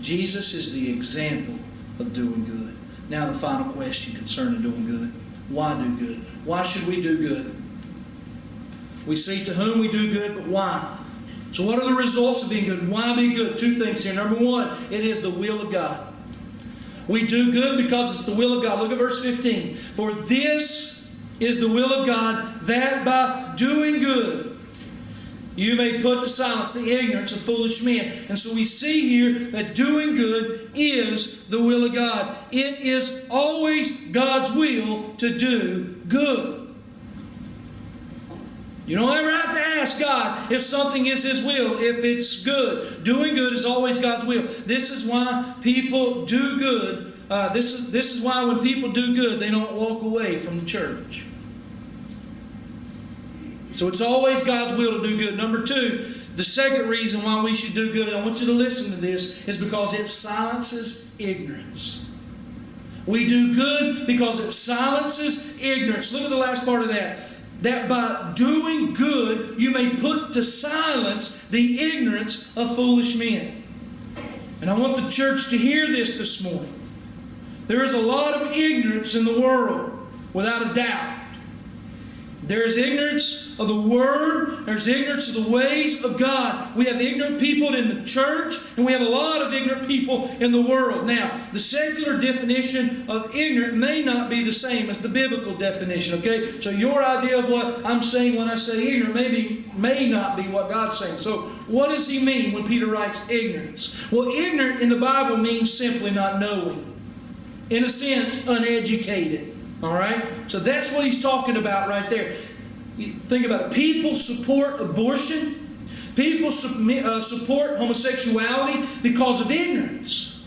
Jesus is the example of doing good. Now the final question concerning doing good. Why do good? Why should we do good? We see to whom we do good, but why? So what are the results of being good? Why be good? Two things here. Number one, it is the will of God. We do good because it's the will of God. Look at verse 15. For this is the will of God, that by doing good you may put to silence the ignorance of foolish men. And so we see here that doing good is the will of God. It is always God's will to do good. You don't ever have to ask God if something is His will, if it's good. Doing good is always God's will. This is why people do good. This is why when people do good, they don't walk away from the church. So it's always God's will to do good. Number two, the second reason why we should do good, and I want you to listen to this, is because it silences ignorance. We do good because it silences ignorance. Look at the last part of that. That by doing good you may put to silence the ignorance of foolish men. And I want the church to hear this morning. There is a lot of ignorance in the world, without a doubt. There is ignorance of the Word. There's ignorance of the ways of God. We have ignorant people in the church, and we have a lot of ignorant people in the world. Now, the secular definition of ignorant may not be the same as the biblical definition, okay? So your idea of what I'm saying when I say ignorant may not be what God's saying. So what does He mean when Peter writes ignorance? Well, ignorant in the Bible means simply not knowing. In a sense, uneducated. All right? So that's what he's talking about right there. Think about it. People support abortion. People support homosexuality because of ignorance.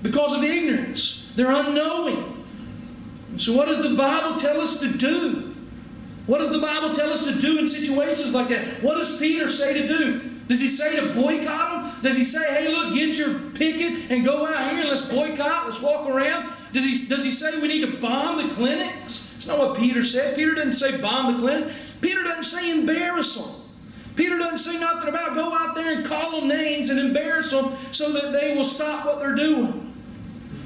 Because of ignorance. They're unknowing. So what does the Bible tell us to do? What does the Bible tell us to do in situations like that? What does Peter say to do? Does he say to boycott them? Does he say, hey, look, get your picket and go out here and let's boycott, let's walk around? Does he say we need to bomb the clinics? That's not what Peter says. Peter doesn't say bomb the clinics. Peter doesn't say embarrass them. Peter doesn't say nothing about go out there and call them names and embarrass them so that they will stop what they're doing.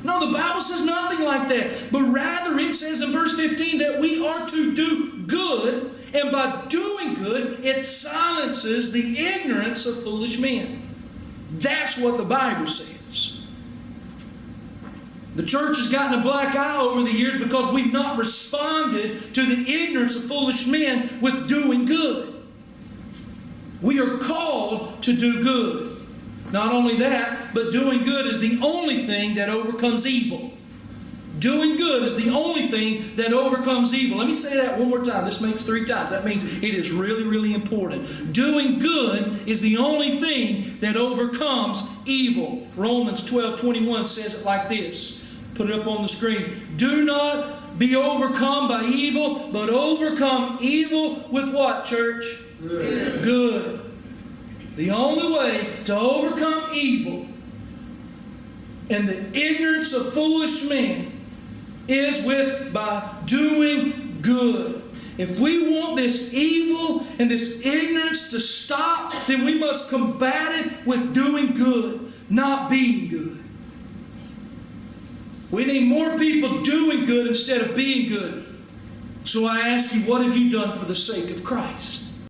No, the Bible says nothing like that. But rather it says in verse 15 that we are to do good, and by doing good, it silences the ignorance of foolish men. That's what the Bible says. The church has gotten a black eye over the years because we've not responded to the ignorance of foolish men with doing good. We are called to do good. Not only that, but doing good is the only thing that overcomes evil. Doing good is the only thing that overcomes evil. Let me say that one more time. This makes 3 times. That means it is really, really important. Doing good is the only thing that overcomes evil. Romans 12:21 says it like this. Put it up on the screen. Do not be overcome by evil, but overcome evil with what, church? Good. Good. The only way to overcome evil and the ignorance of foolish men is by doing good. If we want this evil and this ignorance to stop, then we must combat it with doing good, not being good. We need more people doing good instead of being good. So I ask you, what have you done for the sake of Christ?